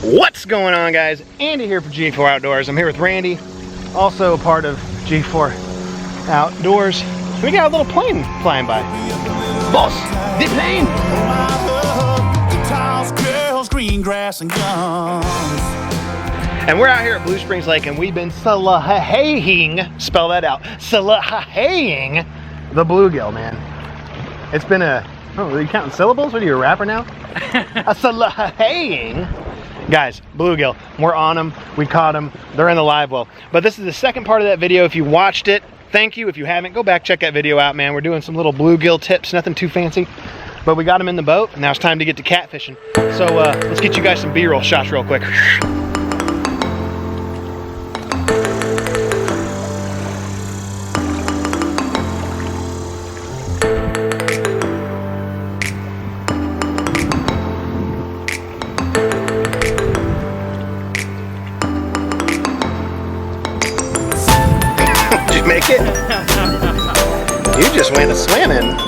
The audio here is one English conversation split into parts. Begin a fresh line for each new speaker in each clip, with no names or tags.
What's going on, guys? Andy here for G4 Outdoors. I'm here with Randy, also a part of G4 Outdoors. We got a little plane flying by. Boss, the plane! Green grass and guns. And we're out here at Bluesprings Lake, and we've been salahaying, spell that out, salahaying the bluegill, man. It's been a, oh, are you counting syllables? What are you, a rapper now? A salahaying. Guys, bluegill, we're on them, we caught them, they're in the live well. But this is the second part of that video. If you watched it, thank you. If you haven't, go back, check that video out, man. We're doing some little bluegill tips, nothing too fancy. But we got them in the boat, and now it's time to get to catfishing. So let's get you guys some B-roll shots real quick. Did you make it? You just went a swimming.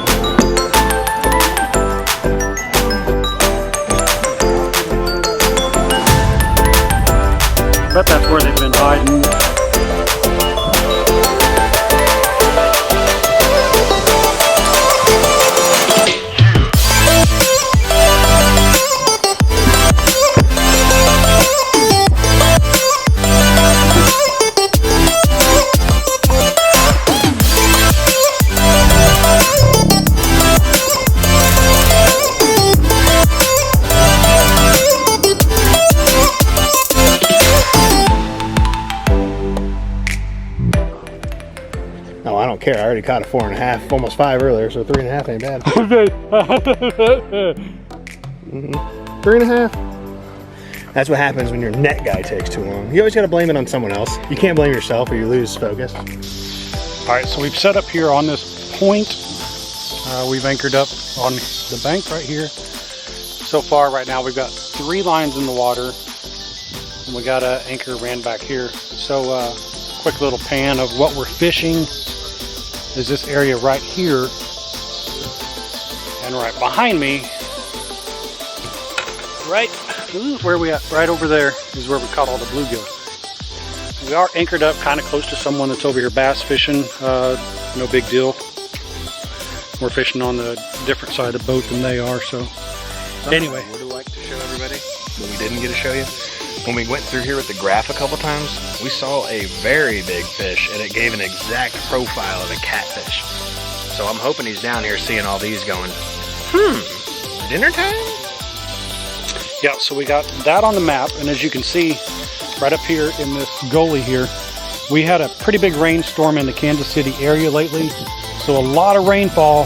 I bet that's where they've been hiding.
Oh, I don't care. I already caught a 4.5, almost 5 earlier, so 3.5 ain't bad. 3.5. That's what happens when your net guy takes too long. You always got to blame it on someone else. You can't blame yourself or you lose focus.
All right, so we've set up here on this point. We've anchored up on the bank right here. So far, right now, we've got 3 lines in the water. And we got an anchor ran back here. So, quick little pan of what we're fishing is this area right here, and right behind me, right where we at, right over there is where we caught all the bluegill. We are anchored up kind of close to someone that's over here bass fishing. No big deal. We're fishing on the different side of the boat than they are. So anyway,
I would like to show everybody what we didn't get to show you. When we went through here with the graph a couple times, we saw a very big fish, and it gave an exact profile of a catfish. So I'm hoping he's down here seeing all these going, dinner time?
Yeah, so we got that on the map, and as you can see, right up here in this gully here, we had a pretty big rainstorm in the Kansas City area lately, so a lot of rainfall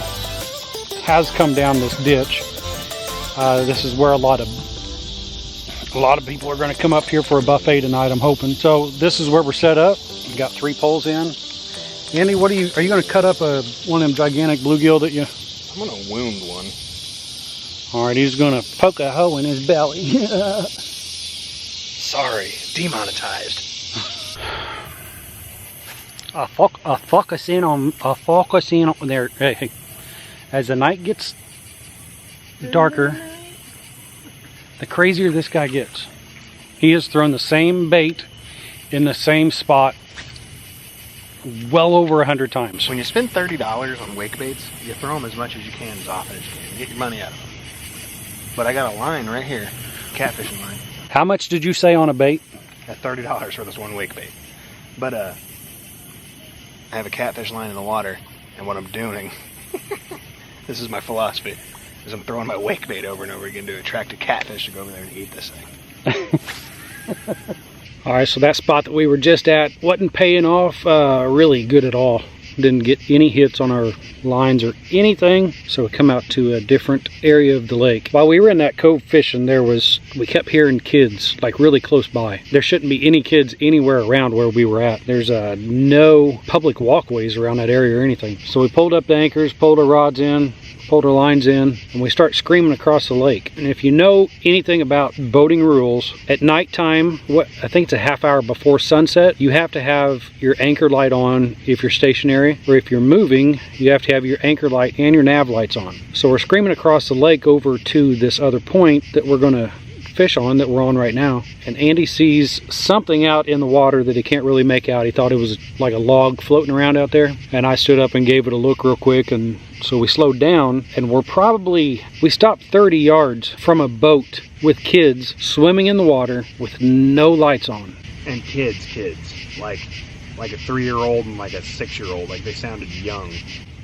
has come down this ditch. This is where a lot of people are going to come up here for a buffet tonight, I'm hoping. So this is where we're set up. We got 3 poles in. Andy, what are you going to cut up one of them gigantic bluegill that you?
I'm going to wound one.
All right, he's going to poke a hole in his belly.
Sorry, demonetized.
Focus in on there. Hey, as the night gets darker, the crazier this guy gets. He has thrown the same bait in the same spot well over 100 times.
When you spend $30 on wake baits, you throw them as much as you can, as often as you can. Get your money out of them. But I got a line right here, catfishing line.
How much did you say on a bait?
At $30 for this one wake bait. But I have a catfish line in the water, and what I'm doing, this is my philosophy, is I'm throwing my wake bait over and over again to attract a catfish to go over there and eat this thing.
All right, so that spot that we were just at wasn't paying off really good at all. Didn't get any hits on our lines or anything, so we come out to a different area of the lake. While we were in that cove fishing, we kept hearing kids like really close by. There shouldn't be any kids anywhere around where we were at. There's no public walkways around that area or anything. So we pulled up the anchors, pulled our rods in, pulled our lines in, and we start screaming across the lake. And if you know anything about boating rules, at nighttime, I think it's a half hour before sunset, you have to have your anchor light on if you're stationary, or if you're moving, you have to have your anchor light and your nav lights on. So we're screaming across the lake over to this other point that we're going to fish on, that we're on right now, and Andy sees something out in the water that he can't really make out. He thought it was like a log floating around out there, and I stood up and gave it a look real quick, and so we slowed down, and we stopped 30 yards from a boat with kids swimming in the water with no lights on.
And kids, like a 3-year-old and like a 6-year-old, like they sounded young.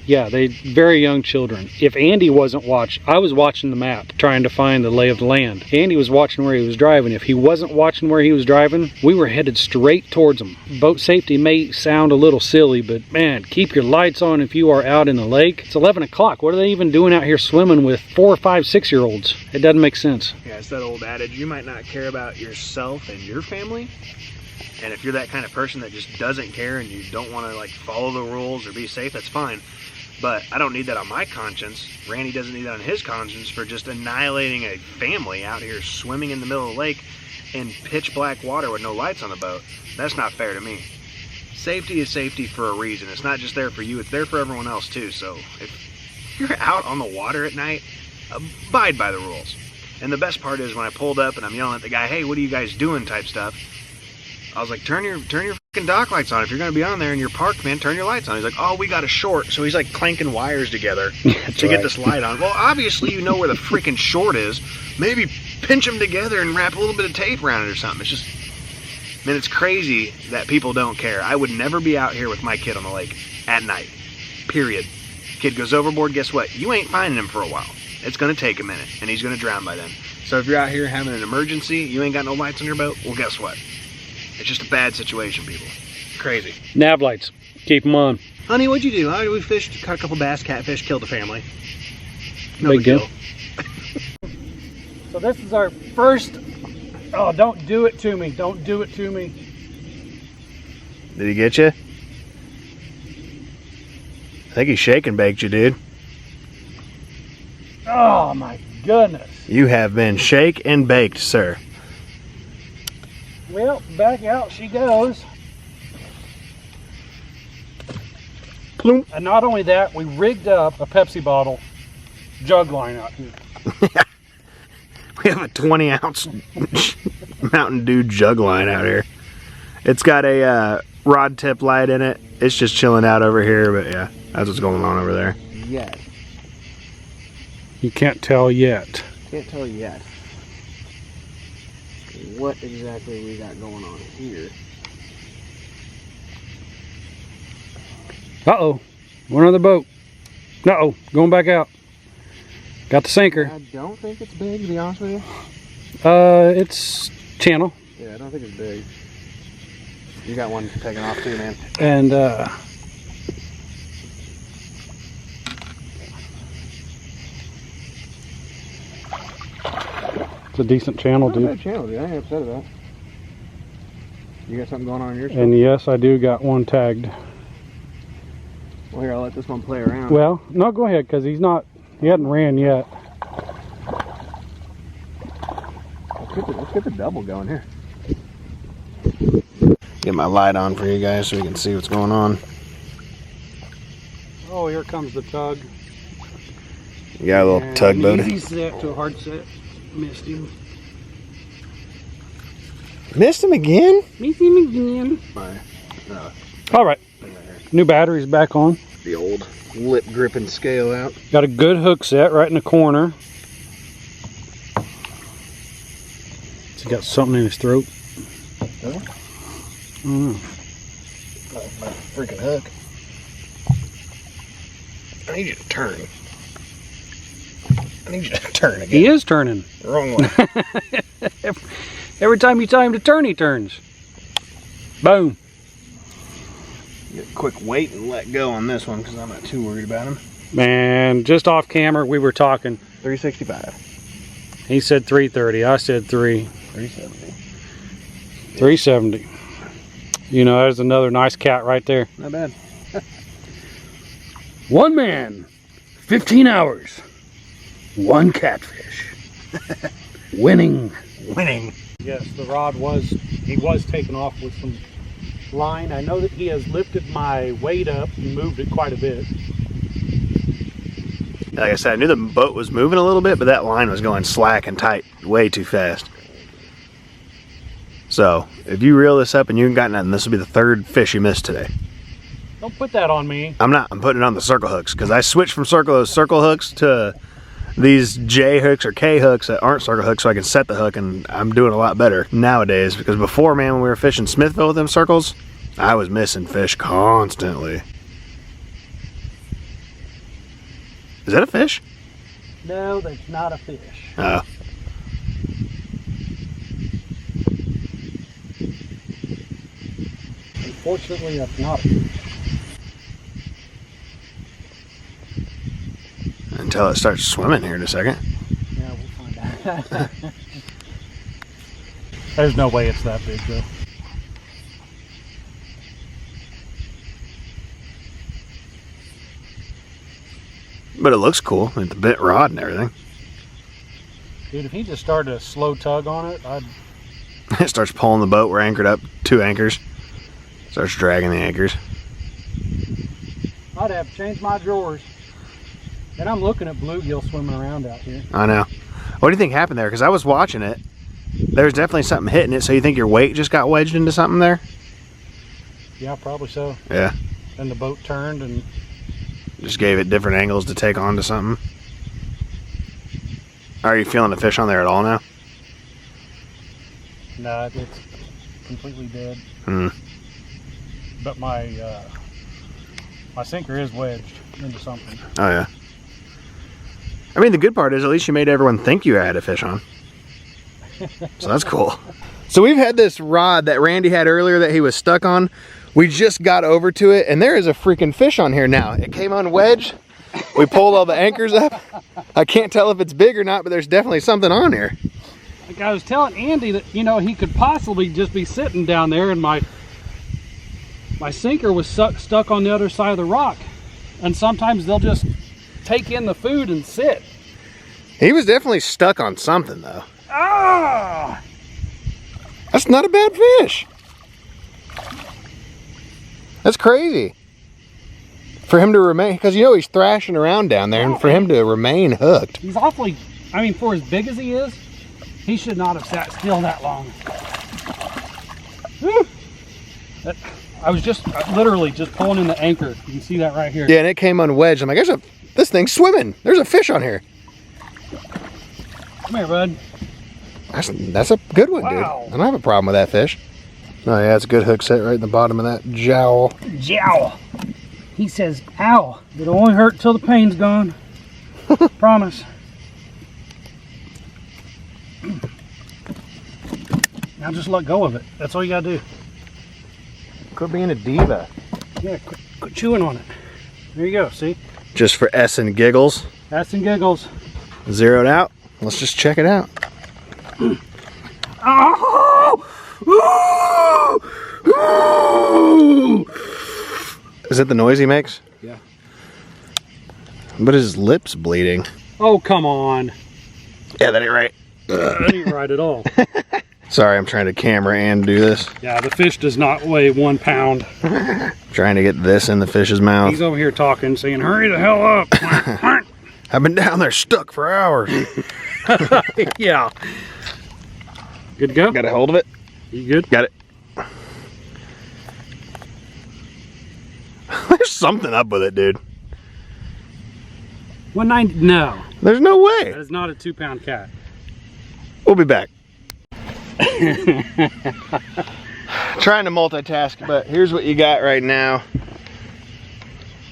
Yeah, they very young children. If Andy wasn't watching, I was watching the map, trying to find the lay of the land. Andy was watching where he was driving. If he wasn't watching where he was driving, we were headed straight towards him. Boat safety may sound a little silly, but man, keep your lights on if you are out in the lake. It's 11 o'clock. What are they even doing out here swimming with 4, 5, 6-year-olds? It doesn't make sense.
Yeah, it's that old adage, you might not care about yourself and your family. And if you're that kind of person that just doesn't care and you don't want to like follow the rules or be safe, that's fine. But I don't need that on my conscience. Randy doesn't need that on his conscience for just annihilating a family out here swimming in the middle of the lake in pitch black water with no lights on the boat. That's not fair to me. Safety is safety for a reason. It's not just there for you, it's there for everyone else too. So if you're out on the water at night, abide by the rules. And the best part is when I pulled up and I'm yelling at the guy, hey, what are you guys doing type stuff. I was like, turn your fucking dock lights on. If you're gonna be on there and you're parked, man, turn your lights on. He's like, oh, we got a short. So he's like clanking wires together to get this light on. Well, obviously you know where the freaking short is. Maybe pinch them together and wrap a little bit of tape around it or something. It's just, man, it's crazy that people don't care. I would never be out here with my kid on the lake at night, period. Kid goes overboard, guess what? You ain't finding him for a while. It's gonna take a minute and he's gonna drown by then. So if you're out here having an emergency, you ain't got no lights on your boat, well, guess what? It's just a bad situation, people. Crazy.
Nav lights. Keep them on.
Honey, what'd you do? Huh? We fished, caught a couple bass, catfish, killed the family. No
big
big
deal.
So
this is our first... Oh, don't do it to me. Don't do it to me.
Did he get you? I think he shake and baked you, dude.
Oh, my goodness.
You have been shake and baked, sir.
Well, back out she goes.
Plump.
And not only that, we rigged up a Pepsi bottle jug line out here.
We have a 20-ounce Mountain Dew jug line out here. It's got a rod tip light in it. It's just chilling out over here, but yeah, that's what's going on over there.
Yet.
You can't tell yet.
Can't tell yet what exactly we got going on here.
Uh-oh. One other boat. Uh-oh. Going back out. Got the sinker.
I don't think it's big, to be honest with you.
It's channel.
Yeah, I don't think it's big. You got one taking off too, man.
And, it's a decent channel, dude.
Good channel, dude. I ain't upset about it. You got something going on in your
And yes, I do got one tagged.
Well, here, I'll let this one play around.
Well, no, go ahead, because he hadn't ran yet.
Let's get the double going here.
Get my light on for you guys so you can see what's going on.
Oh, here comes the tug.
You got a little tugboat.
Easy set to a hard set. Missed him.
Missed him again?
Missed him again.
My,
all right. New batteries back on.
the old lip gripping scale out.
Got a good hook set right in the corner. He's got something in his throat.
Really?
Mm.
My freaking hook. I need you to turn. I need you to turn again.
He is turning.
The wrong way.
Every time you tell him to turn, he turns. Boom.
Get a quick weight and let go on this one because I'm not too worried about him.
Man, just off camera, we were talking.
365.
He said 330. I said
370.
370. You know, there's another nice cat right there.
Not bad.
One man, 15 hours, 1 catfish. Winning.
Winning.
Yes, the rod was taken off with some line. I know that he has lifted my weight up and moved it quite a bit.
Like I said, I knew the boat was moving a little bit, but that line was going slack and tight way too fast. So, if you reel this up and you ain't got nothing, this will be the 3rd fish you missed today.
Don't put that on me.
I'm not. I'm putting it on the circle hooks because I switched from those circle hooks to these J hooks or K hooks that aren't circle hooks so I can set the hook, and I'm doing a lot better nowadays because before, man, when we were fishing Smithville with them circles, I was missing fish constantly. Is that a fish?
No, that's not a fish.
Oh.
Unfortunately, that's not a fish.
Until it starts swimming here in a second.
Yeah, we'll find out. There's no way it's that big, though.
But it looks cool with the bent rod and everything.
Dude, if he just started a slow tug on it, I'd...
It starts pulling the boat. We're anchored up 2 anchors. Starts dragging the anchors.
I'd have to change my drawers. And I'm looking at bluegill swimming around out here.
I know. What do you think happened there? Because I was watching it. There's definitely something hitting it. So you think your weight just got wedged into something there?
Yeah, probably so.
Yeah.
And the boat turned and...
Just gave it different angles to take on to something. Are you feeling the fish on there at all now?
Nah, it's completely dead.
Hmm.
But my sinker is wedged into something.
Oh yeah. I mean, the good part is at least you made everyone think you had a fish on. So that's cool. So we've had this rod that Randy had earlier that he was stuck on. We just got over to it and there is a freaking fish on here now. It came unwedged. We pulled all the anchors up. I can't tell if it's big or not, but there's definitely something on here.
Like I was telling Andy that, you know, he could possibly just be sitting down there and my sinker was stuck on the other side of the rock. And sometimes they'll just take in the food and sit.
He was definitely stuck on something though.
Ah!
That's not a bad fish. That's crazy. For him to remain, because you know he's thrashing around down there, and for him to remain hooked.
He's awfully, I mean, for as big as he is, he should not have sat still that long. Woo! I was just literally just pulling in the anchor. You can see that right here.
Yeah, and it came unwedged. I'm like, this thing's swimming. There's a fish on here.
Come here, bud.
That's a good one,
Wow.
dude. I don't have a problem with that fish. Oh yeah, it's a good hook set right in the bottom of that jowl.
Jowl. He says, ow. It'll only hurt till the pain's gone. Promise. Now just let go of it. That's all you gotta do.
Quit being a diva.
Yeah, quit chewing on it. There you go, see?
Just for S and giggles.
S and giggles.
Zeroed out. Let's just check it out.
Oh!
Is that the noise he makes?
Yeah.
But his lip's bleeding.
Oh, come on.
Yeah, that ain't right.
That ain't right at all.
Sorry, I'm trying to camera and do this.
Yeah, the fish does not weigh 1 pound.
Trying to get this in the fish's mouth.
He's over here talking, saying, hurry the hell up.
I've been down there stuck for hours.
Yeah. Good to go?
Got a hold of it?
You good?
Got it. There's something up with it, dude.
190? No.
There's no way.
That is not a 2-pound cat.
We'll be back. Trying to multitask, but here's what you got right now.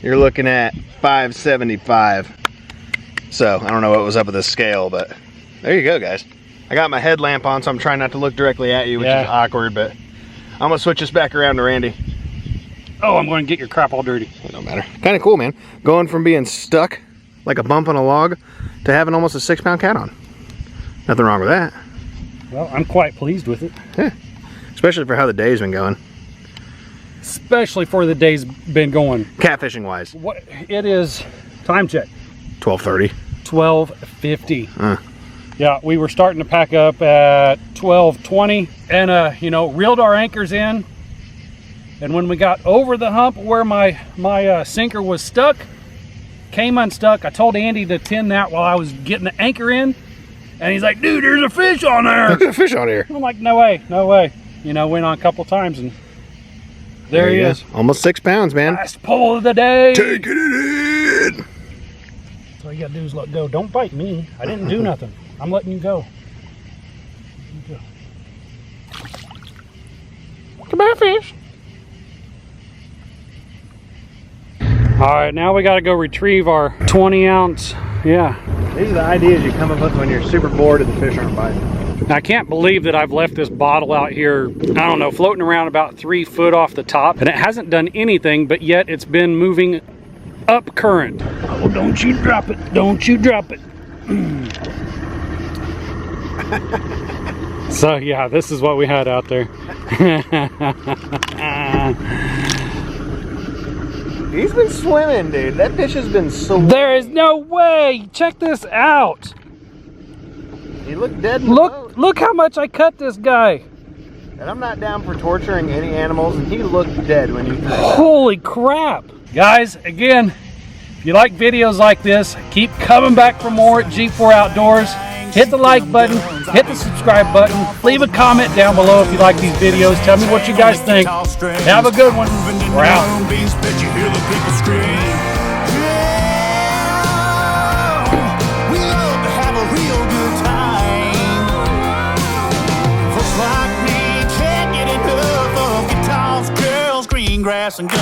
You're looking at 575. So I don't know what was up with the scale, but there you go, guys. I got my headlamp on, so I'm trying not to look directly at you, which is awkward, but I'm gonna switch this back around to Randy.
Oh, I'm going to get your crap all dirty.
It don't matter. Kind of cool, man. Going from being stuck like a bump on a log to having almost a 6-pound cat on. Nothing wrong with that.
Well, I'm quite pleased with it.
Yeah. Especially for how the day's been going.
Especially for the day's been going.
Catfishing wise.
What it is, time check.
12:30.
12:50. Yeah, we were starting to pack up at 12:20, and you know, reeled our anchors in. And when we got over the hump where my sinker was stuck, came unstuck. I told Andy to tin that while I was getting the anchor in, and he's like, "Dude, there's a fish on there."
There's a fish on here.
I'm like, "No way, no way." You know, went on a couple times, and there he is.
Almost 6 pounds, man.
Last pull of the day.
Taking it in.
So all you gotta do is let go. Don't bite me. I didn't do nothing. I'm letting you go. Come on, fish. All right, now we got to go retrieve our 20-ounce. Yeah.
These are the ideas you come up with when you're super bored and the fish aren't biting.
I can't believe that I've left this bottle out here, I don't know, floating around about 3 foot off the top, and it hasn't done anything, but yet it's been moving up current. Oh, don't you drop it. Don't you drop it. So yeah, this is what we had out there.
He's been swimming, dude. That fish has been swimming.
There is no way. Check this out.
He looked dead in the boat.
Look how much I cut this guy.
And I'm not down for torturing any animals, and he looked dead when you threw him.
Holy crap. Guys, again, if you like videos like this, keep coming back for more at G4 Outdoors. Hit the like button, hit the subscribe button, leave a comment down below if you like these videos. Tell me what you guys think. Have a good one. We're out. Grass and gum.